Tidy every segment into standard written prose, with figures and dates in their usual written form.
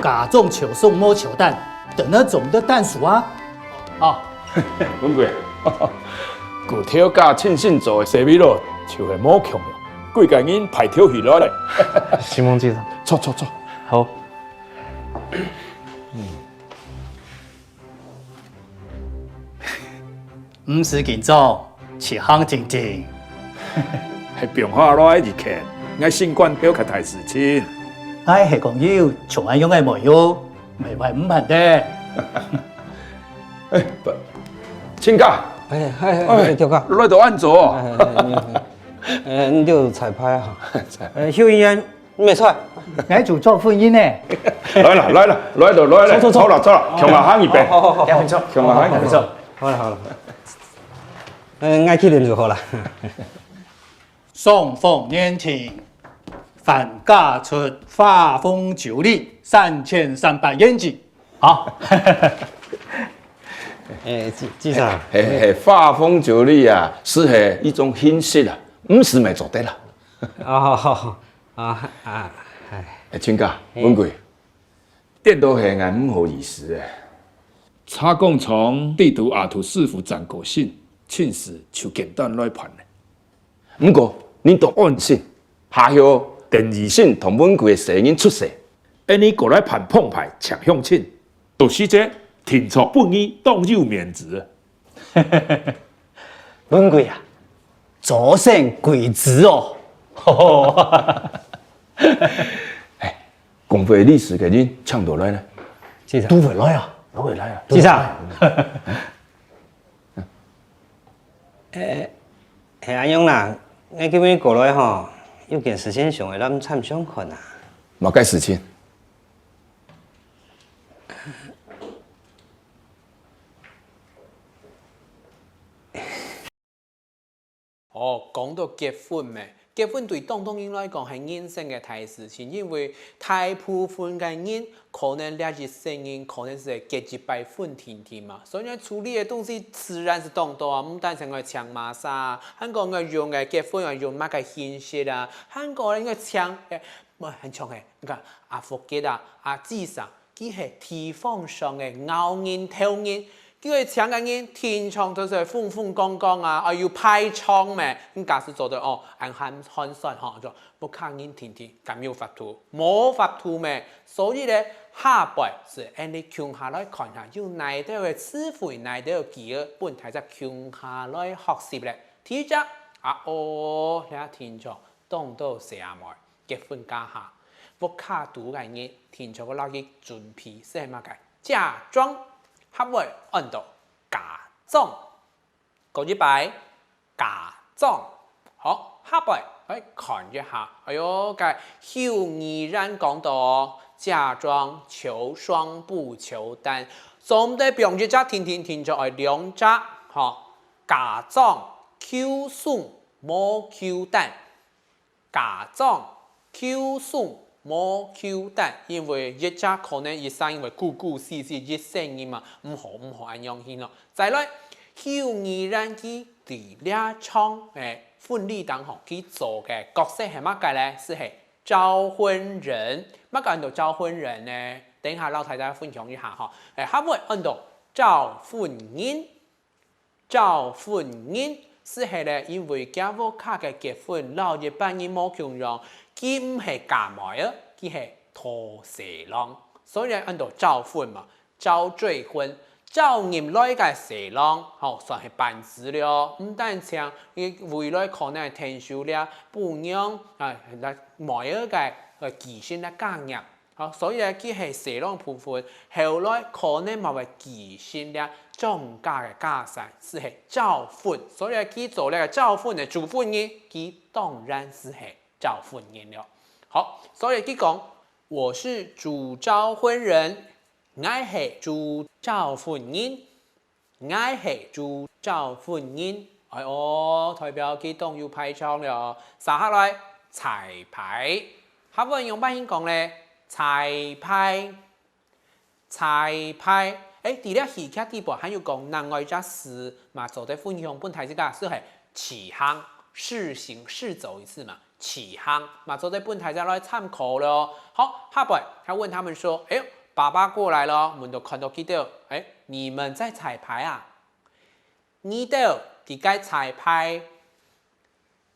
假种球送摸球蛋，等那种的蛋鼠啊！啊，文贵，古挑甲庆信做的西米露就会摸强了，贵个人排挑起来嘞。西蒙记长，错，好。唔是紧张，是行静静。系变化来日看，爱新冠表较大事情。唉，系讲要从安用嘅模样，未为唔平的。不，请假。调教。来到按做。你就彩排哈。秀英安没错。我做作婚姻呢。来了，走了，强下行一边。好，两分钟，强下行一边。好了。爱去练就好了。送凤年庭，反嫁出画风九丽3300元纸。好。记长，画风九丽啊，是一种形式啊，不是没做得啦。好请假，文贵，电脑系俺唔好意思诶。插讲从地图阿图师傅张国信，请示就简单来判咧。不过你都按信，下后第二信同文贵声音出世，而你过来判碰牌抢向亲，就是这停错本意当有面子。文贵啊，左胜贵子哦。公费历史嘅人抢到来呢？记长，都回来啊！记长。安用啦，我这边过来吼，有件事情想让咱参详看啊。冇该事情。讲到结婚咩？结婚对当人来讲系人生嘅大事情，因为大部分嘅人可能了解生命，可能是结一百分甜甜嘛，所以处理嘅东西自然是当多啊，唔单成个抢马莎，香港嘅用嘅结婚要用乜嘅形式啊，香港嘅抢很长嘅，你看阿福吉啊、阿智上，佢系地方上嘅拗人、挑人。叫佢搶緊嘢，天窗都是風風光光啊！要派窗咩？咁假使做到眼看算就不看人天天咁要法度，冇法度咩？所以咧，下輩是你強下來看下，要哪啲嘅智慧，哪啲嘅技巧，本題就強下來學習咧。第一你睇天窗當到四阿妹結婚家下，不卡度嘅嘢，天窗個攞去準備是乜嘅？嫁妝。合為按到假裝，講一擺假裝，好，下擺可以看一下，個秀兒然講到假裝求雙不求單，總得表示只天就係兩隻，假裝求雙冇求單，假裝求雙。冇 Q 彈，因為一家可能一生因為故事一聲音嘛，唔好咁樣去咯。再來，秀兒然佢第兩場婚禮當中佢做嘅角色係乜嘅咧？是係招婚人，乜個按到招婚人呢？等下老太太分享一下嚇。下會按到招婚人，招婚人是係咧，因為家屋卡嘅結婚，老一輩人冇強讓。佢唔係嫁妹啊，佢係拖蛇郎，所以按照招婚嘛，招追婚，招入來嘅蛇郎，算係辦事了。唔單止佢未來可能係聽受了不樣妹嘅技術咧加入，所以佢係蛇郎部分，後來可能冇係技術咧中價嘅加曬，是係招婚，所以佢做呢個招婚嘅主婚嘅，佢當然是係。招婚人了，好，所以佢講，我是主招婚人，我係主招婚人，我係主招婚人，代表佢當要派槍了，撒下來彩排，下文用乜嘢講咧？彩排，第咧戲劇地步還有講，另外一隻事嘛，做啲分享本題之間是係起行。試行試走一次嘛，起航，马上在本台再来参考了。好，下边他问他们说：“哎，爸爸过来了，我们都看到记得，哎，你们在彩排啊？你哋伫该彩排，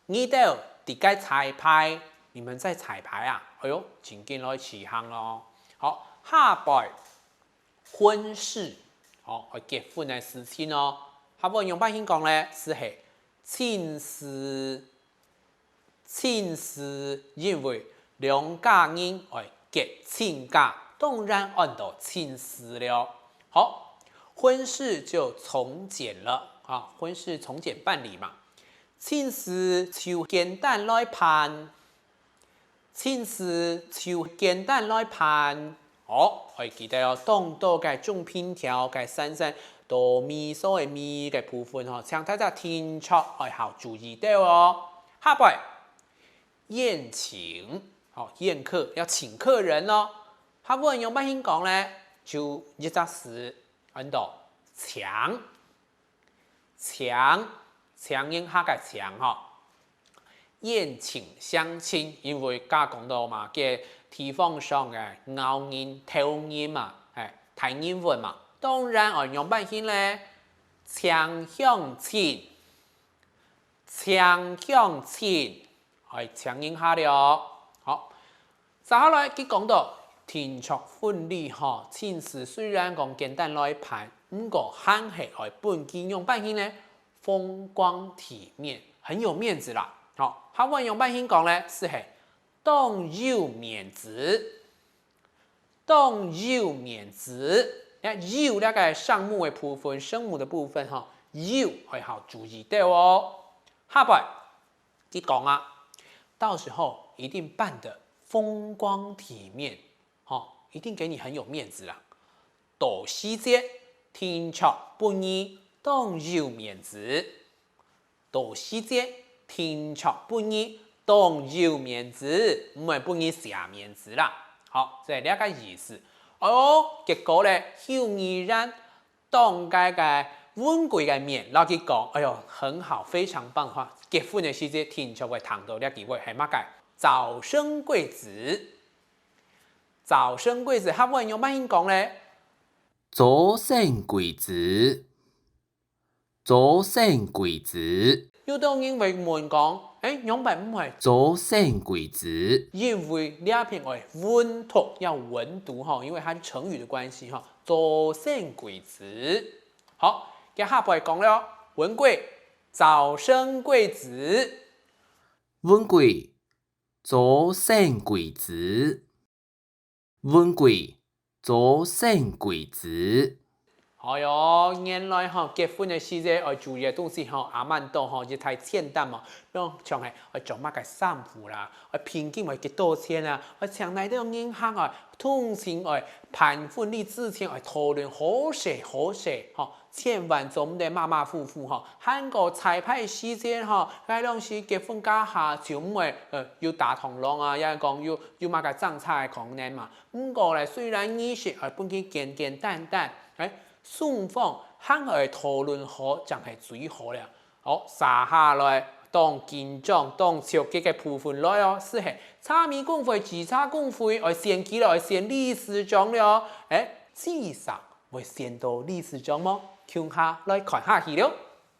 你哋伫该彩排，你们在彩排啊？哎呦，请进来起航咯。好，下边婚事，好，结婚的事情哦。下边用百姓讲咧，是系亲事。亲事，因为两家人爱结亲家，当然按到亲事了。好，婚事就从简了啊，婚事从简办理嘛。亲事就简单来办，亲事就简单来办。哦，我记得要当到嘅中篇条嘅三哆咪嗦嘅咪嘅部分吼，请大家听出爱好注意到哦。下边。宴请，好宴客要请客人哦。他不能用百姓讲咧，就一只词，按到强，应下个强哈。宴请相亲，因为家讲到嘛，嘅地方上嘅拗人、偷人嘛，睇人文嘛，当然按用百姓咧，强相亲，系强硬下了。好，接下来佢讲到天作婚礼吼，亲事虽然讲简单来办，不过还系爱本金用百姓咧风光体面，很有面子啦。好，他问用百姓讲咧是系当有面子，当有面子。有那个上目的部分，声母的部分哈，有会好注意到哦。下边佢讲啊。到时候一定办得风光体面，一定给你很有面子啦。到时节天出本意当有面子，到时节天出本意当有面子，唔系本意下面子啦。好，这两个意思。哦，结果咧，有毅然当该个温贵嘅面，老佢讲，哎呦，很好，非常棒哈！结婚嘅时节，天就会谈到呢几位系乜嘅？早生贵子，早生贵子，下边用乜嘢讲咧？早生贵子，早生贵子。有當然會問講，用白唔係早生贵子，因為呢一片係溫讀要文讀哈，因為它是成語的關係哈，早生贵子。好。嘅下邊講了，文貴早生貴子，文貴早生貴子，文貴早生貴子。哎呦，原來結婚嘅時節，我注意嘅東西阿蠻多亦太簡單嘛。像係我做乜嘅衫褲啦，我平均係幾多錢啊？我請來到銀行通常辦婚禮之前討論好勢千萬總得馬馬虎虎韓國彩排時間嗰陣時結婚家下就唔會要大同浪啊，有人講要乜嘅爭差嘅可能嘛。不過咧，雖然儀式本身簡單，雙方肯去討論好，就係最好啦。好，下來當緊張、當潮激嘅部分來哦，是係差米公會、自差公會，先記來先理事長了。至少會先到理事長麼？向下來看下去了。